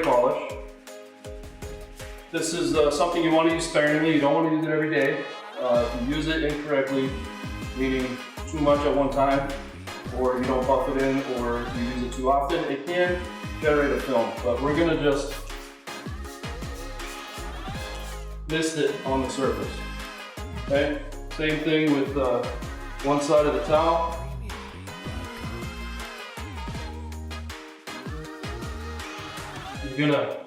polish. This is something you want to use sparingly. You don't want to use it every day. If you use it incorrectly, meaning too much at one time, or you don't buff it in, or you use it too often, it can generate a film. But we're going to just mist it on the surface. Okay? Same thing with one side of the towel. You're gonna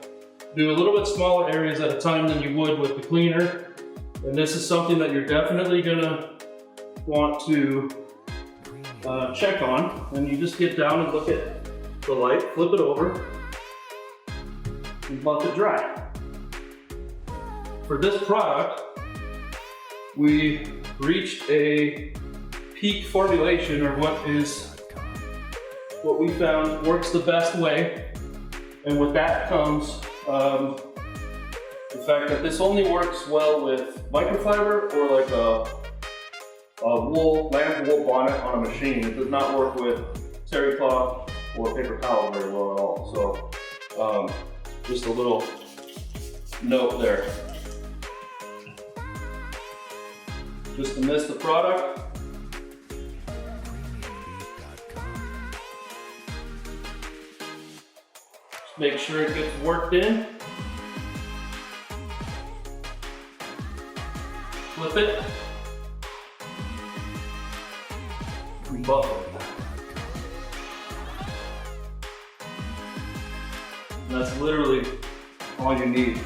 do a little bit smaller areas at a time than you would with the cleaner. And this is something that you're definitely gonna want to check on. And you just get down and look at the light, flip it over, and buff it dry. For this product, we reached a peak formulation, or what we found works the best way. And with that comes the fact that this only works well with microfiber or like a lamp wool bonnet on a machine. It does not work with terry cloth or paper towel very well at all. So just a little note there. Just to mist the product. Make sure it gets worked in. Flip it. And buff it. And that's literally all you need.